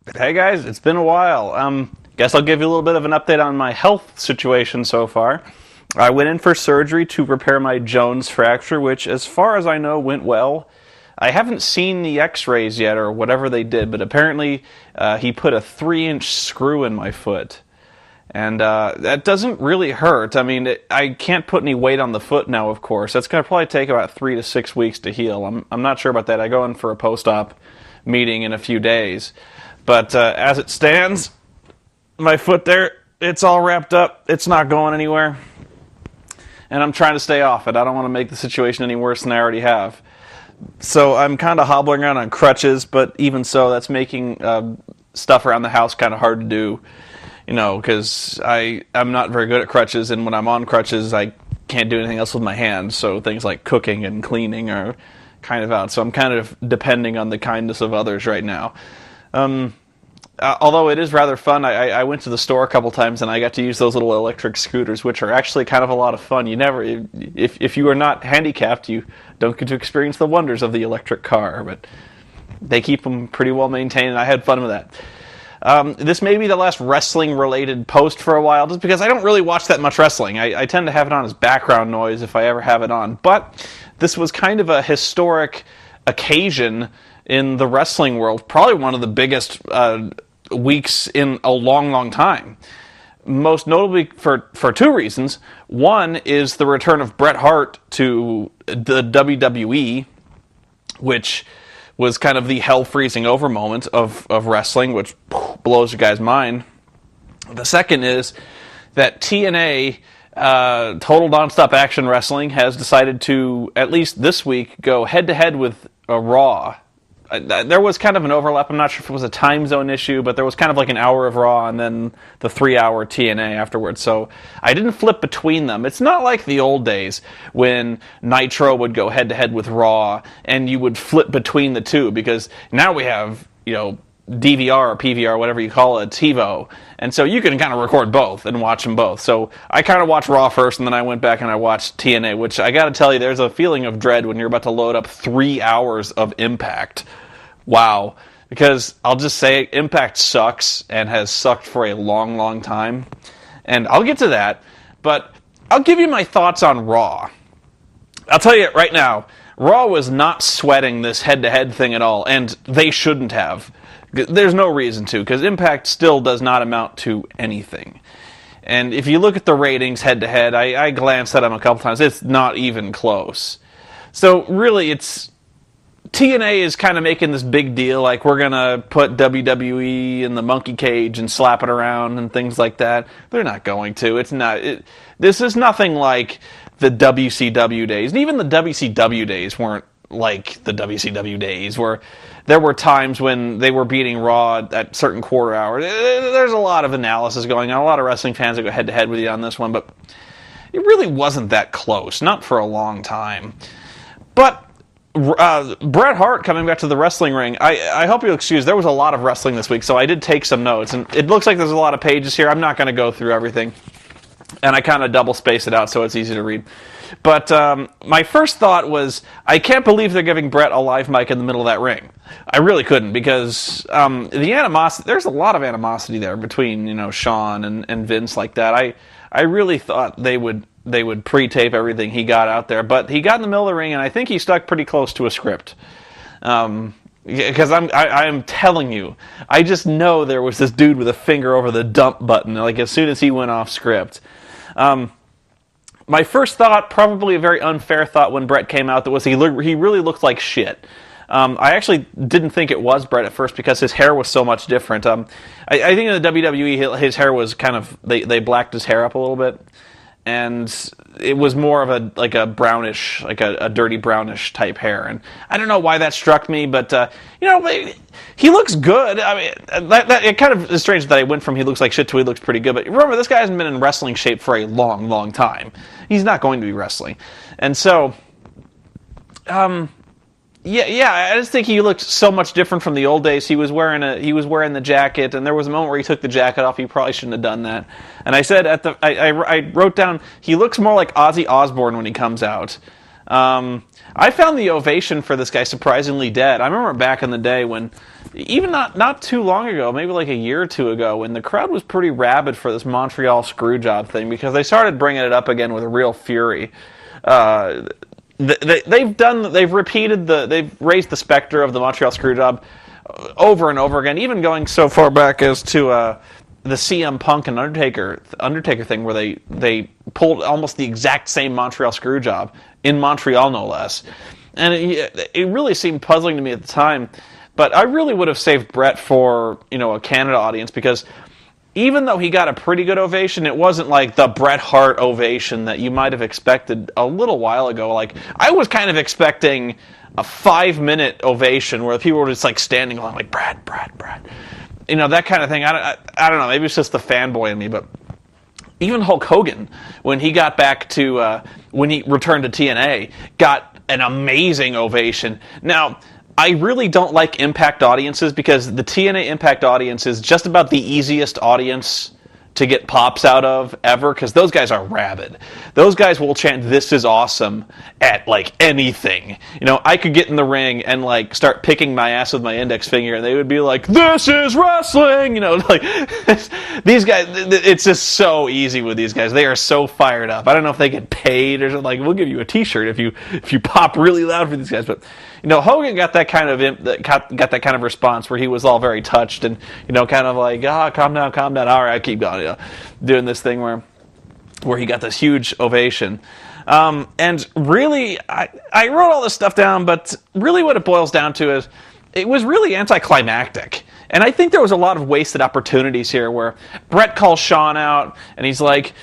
Hey guys, it's been a while. Guess I'll give you a little bit of an update on my health situation so far. I went in for surgery to repair my Jones fracture, which, as far as I know, went well. I haven't seen the x-rays yet or whatever they did, but apparently he put a 3-inch screw in my foot. And that doesn't really hurt. I mean, I can't put any weight on the foot now, of course. That's going to probably take about 3 to 6 weeks to heal. I'm not sure about that. I go in for a post-op meeting in a few days. But as it stands, my foot there, it's all wrapped up. It's not going anywhere. And I'm trying to stay off it. I don't want to make the situation any worse than I already have. So I'm kind of hobbling around on crutches, but even so, that's making stuff around the house kind of hard to do. You know, because I'm not very good at crutches, and when I'm on crutches, I can't do anything else with my hands. So things like cooking and cleaning are kind of out. So I'm kind of depending on the kindness of others right now. Although it is rather fun, I went to the store a couple times and I got to use those little electric scooters, which are actually kind of a lot of fun. You never, if you are not handicapped, you don't get to experience the wonders of the electric car, but they keep them pretty well maintained, and I had fun with that. This may be the last wrestling-related post for a while, just because I don't really watch that much wrestling. I tend to have it on as background noise if I ever have it on. But this was kind of a historic occasion in the wrestling world, probably one of the biggest weeks in a long, long time. Most notably for two reasons. One is the return of Bret Hart to the WWE, which was kind of the hell freezing over moment of wrestling, which blows you guys' mind. The second is that TNA, Total Nonstop Action Wrestling, has decided to, at least this week, go head-to-head with Raw. There was kind of an overlap. I'm not sure if it was a time zone issue, but there was kind of like an hour of Raw and then the 3-hour TNA afterwards. So I didn't flip between them. It's not like the old days when Nitro would go head-to-head with Raw and you would flip between the two, because now we have, DVR or PVR, whatever you call it, TiVo. And so you can kind of record both and watch them both. So I kind of watched Raw first, and then I went back and I watched TNA, which I got to tell you, there's a feeling of dread when you're about to load up 3 hours of Impact. Wow. Because I'll just say Impact sucks and has sucked for a long, long time. And I'll get to that, but I'll give you my thoughts on Raw. I'll tell you right now, Raw was not sweating this head-to-head thing at all, and they shouldn't have. There's no reason to, because Impact still does not amount to anything. And if you look at the ratings head-to-head, I glanced at them a couple times, it's not even close. So really, TNA is kind of making this big deal, like we're going to put WWE in the monkey cage and slap it around and things like that. They're not going to. This is nothing like the WCW days. And even the WCW days weren't like the WCW days, where there were times when they were beating Raw at certain quarter hours. There's a lot of analysis going on, a lot of wrestling fans that go head-to-head with you on this one, but it really wasn't that close, not for a long time. But Bret Hart coming back to the wrestling ring, I hope you'll excuse, there was a lot of wrestling this week, so I did take some notes, and it looks like there's a lot of pages here. I'm not going to go through everything, and I kind of double space it out so it's easy to read. But my first thought was, I can't believe they're giving Bret a live mic in the middle of that ring. I really couldn't, because the animosity, there's a lot of animosity there between, Shawn and Vince like that. I really thought they would pre-tape everything he got out there, but he got in the middle of the ring, and I think he stuck pretty close to a script. Because I am telling you, I just know there was this dude with a finger over the dump button, like as soon as he went off script. My first thought, probably a very unfair thought when Bret came out, that was he really looked like shit. I actually didn't think it was Bret at first because his hair was so much different. I think in the WWE, his hair was kind of, they blacked his hair up a little bit, and it was more of a brownish, like a dirty brownish type hair. And I don't know why that struck me, but he looks good. I mean, it kind of is strange that I went from he looks like shit to he looks pretty good. But remember, this guy hasn't been in wrestling shape for a long, long time. He's not going to be wrestling, and so, yeah, I just think he looked so much different from the old days. He was wearing the jacket, and there was a moment where he took the jacket off. He probably shouldn't have done that. And I said I wrote down, he looks more like Ozzy Osbourne when he comes out. I found the ovation for this guy surprisingly dead. I remember back in the day when even not too long ago, maybe like a year or two ago, when the crowd was pretty rabid for this Montreal Screwjob thing, because they started bringing it up again with real fury. They've raised the specter of the Montreal Screwjob over and over again, even going so far back as to the CM Punk and Undertaker thing, where they pulled almost the exact same Montreal Screwjob in Montreal, no less. And it really seemed puzzling to me at the time, but I really would have saved Bret for a Canada audience, because even though he got a pretty good ovation, it wasn't like the Bret Hart ovation that you might have expected a little while ago. Like, I was kind of expecting a 5-minute ovation where people were just like standing along like Bret. That kind of thing. I don't know. Maybe it's just the fanboy in me, but even Hulk Hogan, when he got back to when he returned to TNA, got an amazing ovation. Now, I really don't like Impact audiences, because the TNA Impact audience is just about the easiest audience to get pops out of ever, because those guys are rabid. Those guys will chant "This is awesome" at like anything. I could get in the ring and like start picking my ass with my index finger, and they would be like, "This is wrestling." Like these guys. It's just so easy with these guys. They are so fired up. I don't know if they get paid or something. Like, we'll give you a T-shirt if you pop really loud for these guys, but. Hogan got that kind of response where he was all very touched and kind of like, calm down, all right, keep going, doing this thing where he got this huge ovation. And really, I wrote all this stuff down, but really what it boils down to is it was really anticlimactic. And I think there was a lot of wasted opportunities here where Bret calls Shawn out and he's like,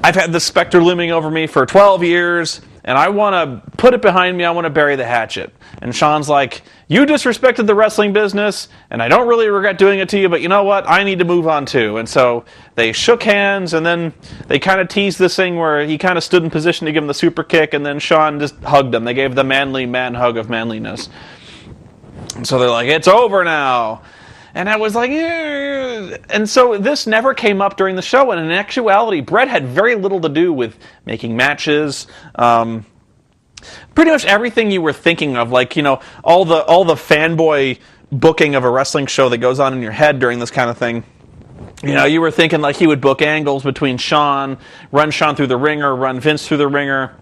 I've had this specter looming over me for 12 years. And I want to put it behind me. I want to bury the hatchet. And Shawn's like, you disrespected the wrestling business, and I don't really regret doing it to you, but you know what? I need to move on too. And so they shook hands, and then they kind of teased this thing where he kind of stood in position to give him the super kick, and then Shawn just hugged him. They gave the manly man hug of manliness. And so they're like, it's over now. And I was like, yeah. And so this never came up during the show. And in actuality, Bret had very little to do with making matches. Pretty much everything you were thinking of, like, all the fanboy booking of a wrestling show that goes on in your head during this kind of thing. You were thinking like he would book angles between Shawn, run Shawn through the ringer, run Vince through the ringer,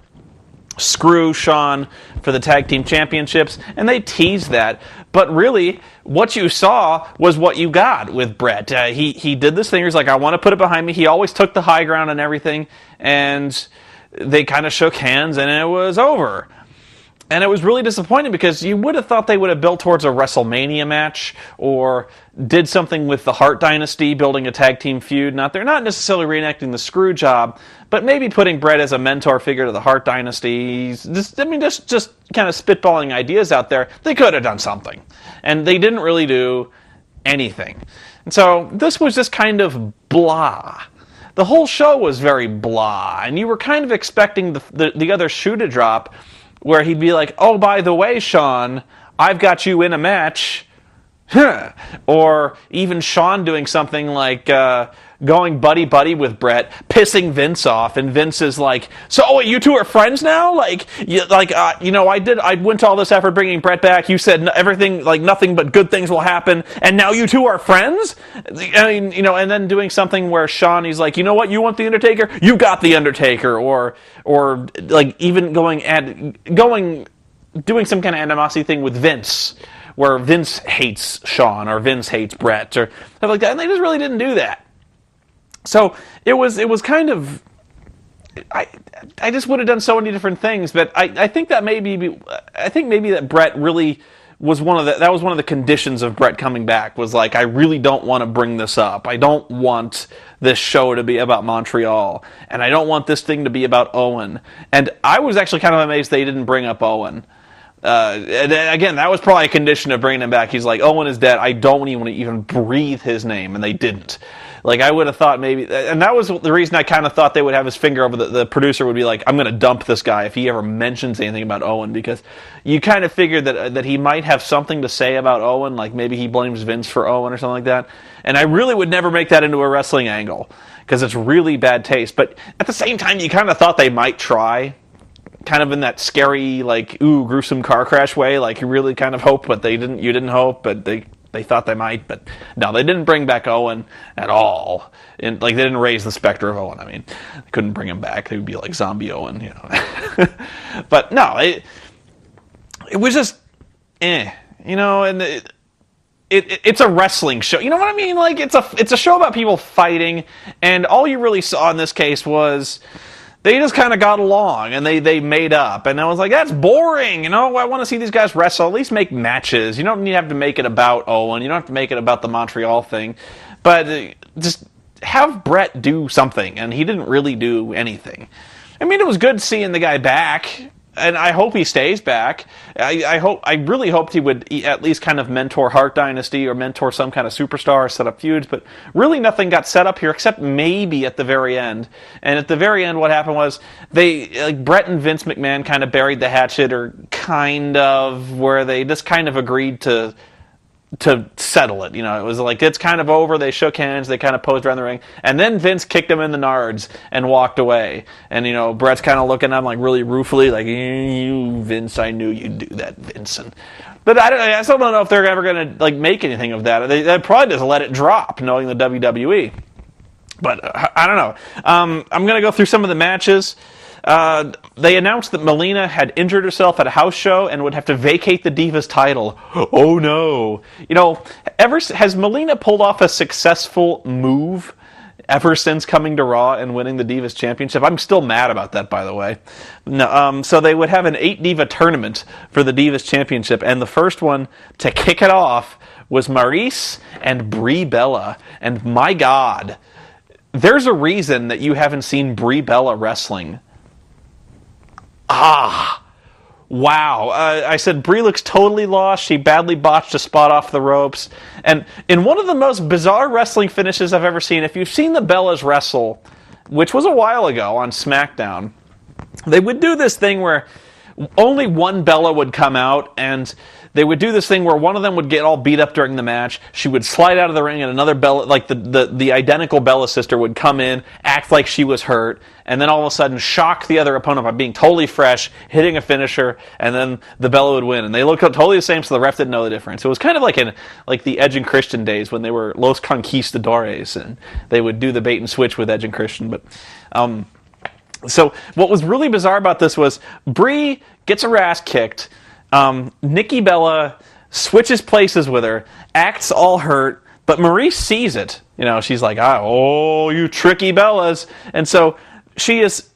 screw Shawn for the tag team championships, and they teased that. But really, what you saw was what you got with Bret. He did this thing. He's like, I want to put it behind me. He always took the high ground and everything, and they kind of shook hands, and it was over. And it was really disappointing, because you would have thought they would have built towards a WrestleMania match, or did something with the Hart Dynasty, building a tag team feud. They're not necessarily reenacting the screw job, but maybe putting Bret as a mentor figure to the Hart Dynasty. Just kind of spitballing ideas out there. They could have done something. And they didn't really do anything. And so this was just kind of blah. The whole show was very blah, and you were kind of expecting the other shoe to drop, where he'd be like, oh, by the way, Shawn, I've got you in a match. Or even Shawn doing something like going buddy-buddy with Bret, pissing Vince off, and Vince is like, so you two are friends now? I went to all this effort bringing Bret back, you said everything, like nothing but good things will happen, and now you two are friends? I mean, and then doing something where Shawn, he's like, you know what, you want The Undertaker? You got The Undertaker. Or like even doing some kind of animosity thing with Vince, where Vince hates Shawn or Vince hates Bret or stuff like that, and they just really didn't do that. So it was kind of, I just would have done so many different things, but I think maybe that Bret really was one of the conditions of Bret coming back, was like, I really don't want to bring this up. I don't want this show to be about Montreal, and I don't want this thing to be about Owen. And I was actually kind of amazed they didn't bring up Owen. And again, that was probably a condition of bringing him back. He's like, Owen is dead. I don't even want to even breathe his name, and they didn't. Like, I would have thought maybe, and that was the reason I kind of thought they would have his finger over the producer would be like, I'm going to dump this guy if he ever mentions anything about Owen, because you kind of figured that he might have something to say about Owen, like maybe he blames Vince for Owen or something like that. And I really would never make that into a wrestling angle, because it's really bad taste. But at the same time, you kind of thought they might try. kind of in that scary, like, ooh, gruesome car crash way. Like, you really kind of hope, but you didn't hope, but they thought they might. But no, they didn't bring back Owen at all. And, like, they didn't raise the specter of Owen. I mean, they couldn't bring him back. They would be like zombie Owen, you know. But no, it was just, you know, and it's a wrestling show. You know what I mean? Like, it's a show about people fighting, and all you really saw in this case was they just kind of got along, and they made up. And I was like, that's boring. You know, I want to see these guys wrestle. At least make matches. You don't have to make it about Owen. You don't have to make it about the Montreal thing. But just have Bret do something, and he didn't really do anything. I mean, it was good seeing the guy back, and I hope he stays back. I really hoped he would at least kind of mentor Hart Dynasty or mentor some kind of superstar or set up feuds, but really nothing got set up here except maybe at the very end. And at the very end, what happened was Bret and Vince McMahon kind of buried the hatchet, or kind of, where they just kind of agreed to settle it. You know, it was like, it's kind of over. They shook hands. They kind of posed around the ring. And then Vince kicked him in the nards and walked away. And, you know, Bret's kind of looking at him like really ruefully, like, you, Vince, I knew you'd do that, Vince. But I still don't know if they're ever going to, like, make anything of that. They probably just let it drop, knowing the WWE. But I don't know. I'm going to go through some of the matches. They announced that Melina had injured herself at a house show and would have to vacate the Divas title. Oh no. You know, has Melina pulled off a successful move ever since coming to Raw and winning the Divas Championship? I'm still mad about that, by the way. No, so they would have an 8-diva tournament for the Divas Championship, and the first one to kick it off was Maryse and Brie Bella. And my God, there's a reason that you haven't seen Brie Bella wrestling. Wow. I said Brie looks totally lost. She badly botched a spot off the ropes. And in one of the most bizarre wrestling finishes I've ever seen, if you've seen the Bellas wrestle, which was a while ago on SmackDown, they would do this thing where only one Bella would come out, and they would do this thing where one of them would get all beat up during the match. She would slide out of the ring, and another Bella, like the identical Bella sister, would come in, act like she was hurt, and then all of a sudden shock the other opponent by being totally fresh, hitting a finisher, and then the Bella would win. And they looked totally the same, so the ref didn't know the difference. It was kind of like the Edge and Christian days when they were Los Conquistadores, and they would do the bait and switch with Edge and Christian. But so what was really bizarre about this was Brie gets her ass kicked. Nikki Bella switches places with her, acts all hurt, but Maryse sees it. You know, she's like, oh, you tricky Bellas. And so she is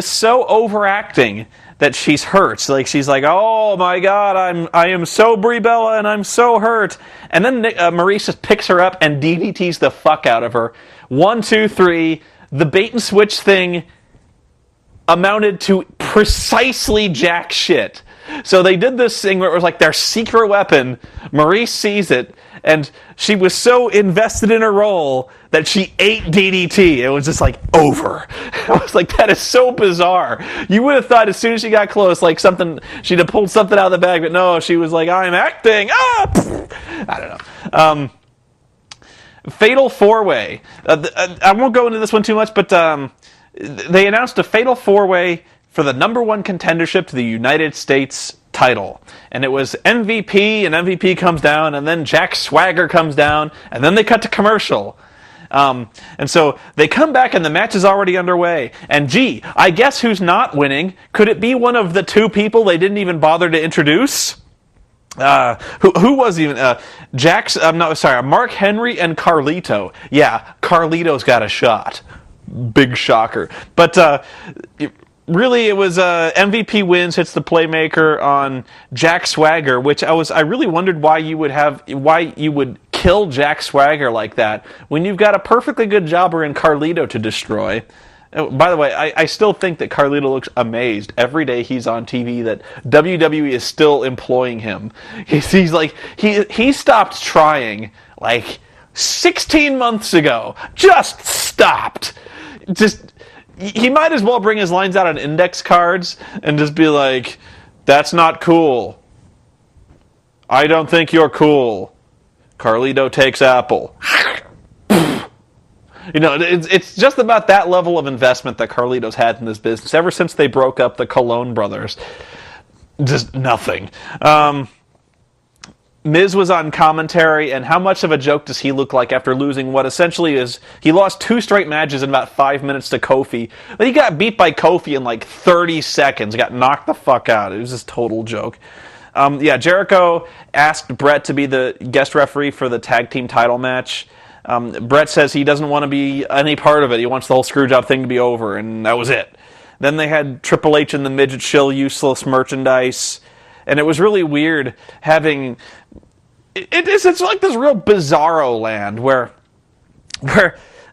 so overacting that she's hurt. Like, she's like, oh my God, I am so Brie Bella and I'm so hurt. And then Maryse just picks her up and DDTs the fuck out of her. 1, 2, 3. The bait and switch thing amounted to precisely jack shit. So they did this thing where it was like their secret weapon. Maryse sees it, and she was so invested in her role that she ate DDT. It was just like, over. I was like, that is so bizarre. You would have thought as soon as she got close, like she'd have pulled something out of the bag, but no, she was like, I'm acting. I don't know. Fatal 4-Way. I won't go into this one too much, but they announced a Fatal 4-Way for the #1 contendership to the United States title. And it was MVP, and MVP comes down, and then Jack Swagger comes down, and then they cut to commercial. And so they come back, and the match is already underway. And gee, I guess who's not winning? Could it be one of the two people they didn't even bother to introduce? Who was even Mark Henry and Carlito. Yeah, Carlito's got a shot. Big shocker. But really, it was MVP wins, hits the playmaker on Jack Swagger, which I really wondered why you would kill Jack Swagger like that when you've got a perfectly good jobber in Carlito to destroy. By the way, I still think that Carlito looks amazed every day he's on TV that WWE is still employing him. He's like, he stopped trying like 16 months ago. Just stopped. He might as well bring his lines out on index cards and just be like, that's not cool. I don't think you're cool. Carlito takes apple. You know, it's just about that level of investment that Carlito's had in this business ever since they broke up the Colon brothers. Just nothing. Miz was on commentary, and how much of a joke does he look like after losing what essentially is... He lost 2 straight matches in about 5 minutes to Kofi, but he got beat by Kofi in like 30 seconds. He got knocked the fuck out. It was just total joke. Jericho asked Bret to be the guest referee for the tag team title match. Bret says he doesn't want to be any part of it. He wants the whole screwjob thing to be over, and that was it. Then they had Triple H and the midget shill useless merchandise, and it was really weird having... It's like this real bizarro land where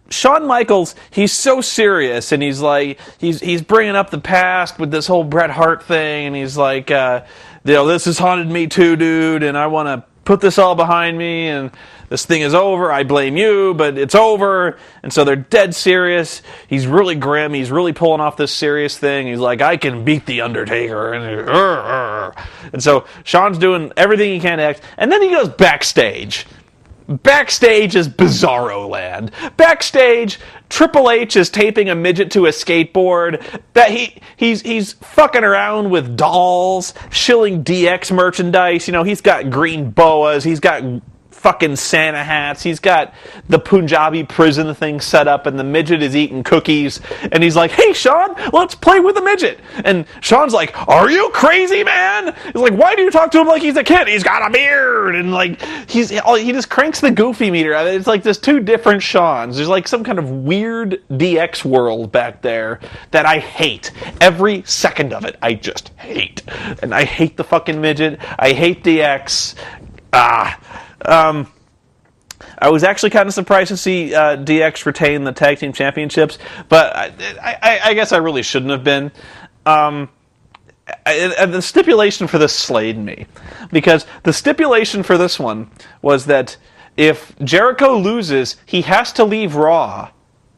Shawn Michaels, he's so serious, and he's like, he's bringing up the past with this whole Bret Hart thing, and he's like, this has haunted me too, dude, and I want to put this all behind me, and this thing is over, I blame you, but it's over, and so they're dead serious. He's really grim, he's really pulling off this serious thing, he's like, I can beat The Undertaker, and so Shawn's doing everything he can to act, and then he goes backstage. Backstage is Bizarro Land. Backstage, Triple H is taping a midget to a skateboard. That he's fucking around with dolls, shilling DX merchandise. You know, he's got green boas. He's got fucking Santa hats. He's got the Punjabi prison thing set up, and the midget is eating cookies. And he's like, "Hey, Shawn, let's play with the midget." And Shawn's like, "Are you crazy, man?" He's like, "Why do you talk to him like he's a kid? He's got a beard." And like, he just cranks the goofy meter. It's like there's 2 different Shawns. There's like some kind of weird DX world back there that I hate. Every second of it, I just hate. And I hate the fucking midget. I hate DX. I was actually kind of surprised to see DX retain the tag team championships, but I guess I really shouldn't have been. The stipulation for this slayed me, because the stipulation for this one was that if Jericho loses, he has to leave Raw.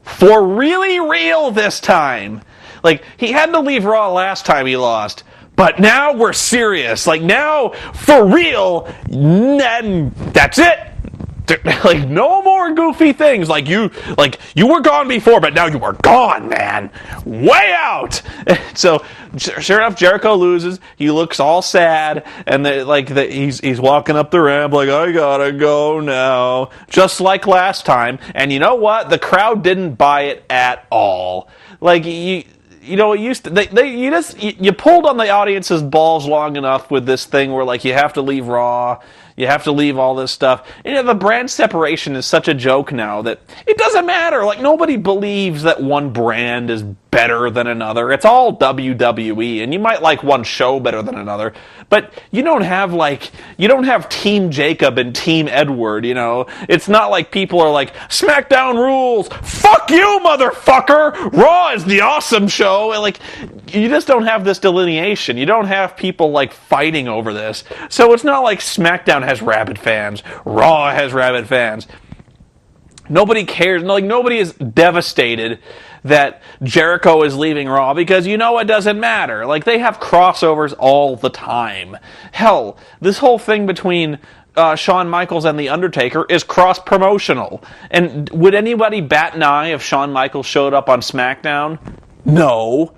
For really real this time. Like, he had to leave Raw last time he lost. But now we're serious. Like, now, for real, and that's it. Like, no more goofy things. Like you were gone before, but now you are gone, man. Way out. So, sure enough, Jericho loses. He looks all sad, and he's walking up the ramp like, I gotta go now, just like last time. And you know what? The crowd didn't buy it at all. Like, you know, it used to, you pulled on the audience's balls long enough with this thing where, like, you have to leave Raw, you have to leave all this stuff. You know, the brand separation is such a joke now that it doesn't matter. Like, nobody believes that one brand is better than another. It's all WWE, and you might like one show better than another, but you don't have Team Jacob and Team Edward, you know? It's not like people are like, SmackDown rules! Fuck you, motherfucker! Raw is the awesome show! And, like, you just don't have this delineation. You don't have people, like, fighting over this. So it's not like SmackDown has rabid fans. Raw has rabid fans. Nobody cares. Like, nobody is devastated that Jericho is leaving Raw, because you know it doesn't matter. Like, they have crossovers all the time. Hell, this whole thing between Shawn Michaels and The Undertaker is cross-promotional. And would anybody bat an eye if Shawn Michaels showed up on SmackDown? No.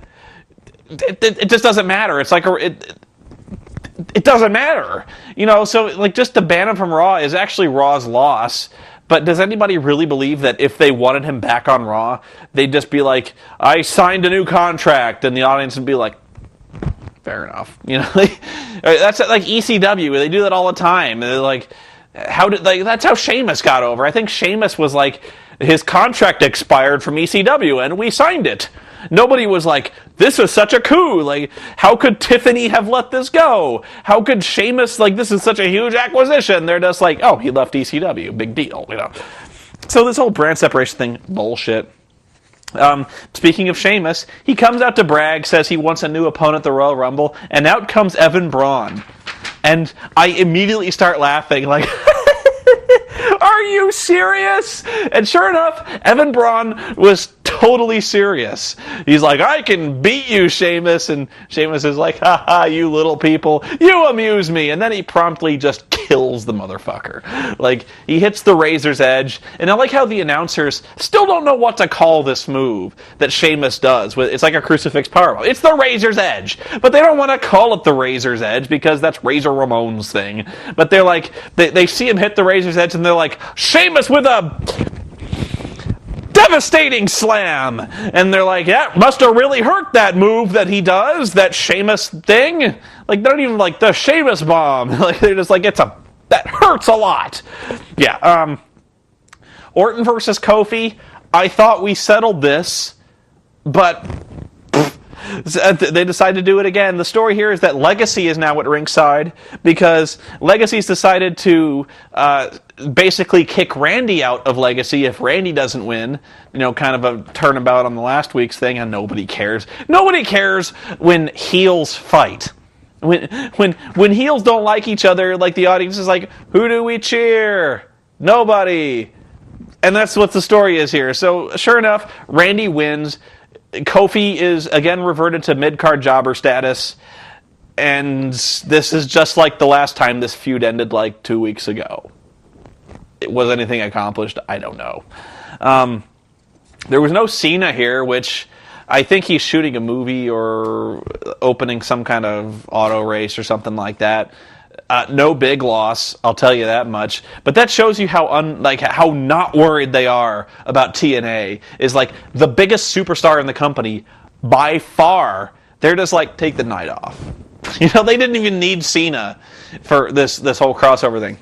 It just doesn't matter. It's like it doesn't matter. You know, so, like, just to ban him from Raw is actually Raw's loss. But does anybody really believe that if they wanted him back on Raw, they'd just be like, I signed a new contract, and the audience would be like, fair enough. You know, that's like ECW. They do that all the time. They're like, that's how Sheamus got over. I think Sheamus was like, his contract expired from ECW, and we signed it. Nobody was like, this is such a coup. Like, how could Tiffany have let this go? How could Sheamus, like, this is such a huge acquisition? They're just like, oh, he left ECW. Big deal, you know. So this whole brand separation thing, bullshit. Speaking of Sheamus, he comes out to brag, says he wants a new opponent at the Royal Rumble, and out comes Evan Braun. And I immediately start laughing, like, are are you serious? And sure enough, Evan Braun was totally serious. He's like, I can beat you, Sheamus. And Sheamus is like, ha ha, you little people, you amuse me. And then he promptly just kills the motherfucker. Like, he hits the Razor's Edge. And I like how the announcers still don't know what to call this move that Sheamus does. It's like a crucifix powerbomb. It's the Razor's Edge. But they don't want to call it the Razor's Edge because that's Razor Ramon's thing. But they're like, they see him hit the Razor's Edge and they're like, Sheamus with a devastating slam. And they're like, yeah, must have really hurt that move that he does, that Sheamus thing. Like, they're not even like the Sheamus bomb. Like, they're just like, that hurts a lot. Yeah, Orton versus Kofi. I thought we settled this, but they decided to do it again. The story here is that Legacy is now at ringside because Legacy's decided to basically kick Randy out of Legacy if Randy doesn't win. You know, kind of a turnabout on the last week's thing, and nobody cares. Nobody cares when heels fight. When heels don't like each other, like the audience is like, who do we cheer? Nobody. And that's what the story is here. So sure enough, Randy wins. Kofi is again reverted to mid-card jobber status, and this is just like the last time this feud ended like 2 weeks ago. Was anything accomplished? I don't know. There was no Cena here, which I think he's shooting a movie or opening some kind of auto race or something like that. No big loss, I'll tell you that much. But that shows you how how not worried they are about TNA. Is like the biggest superstar in the company by far. They're just like, take the night off. You know, they didn't even need Cena for this whole crossover thing.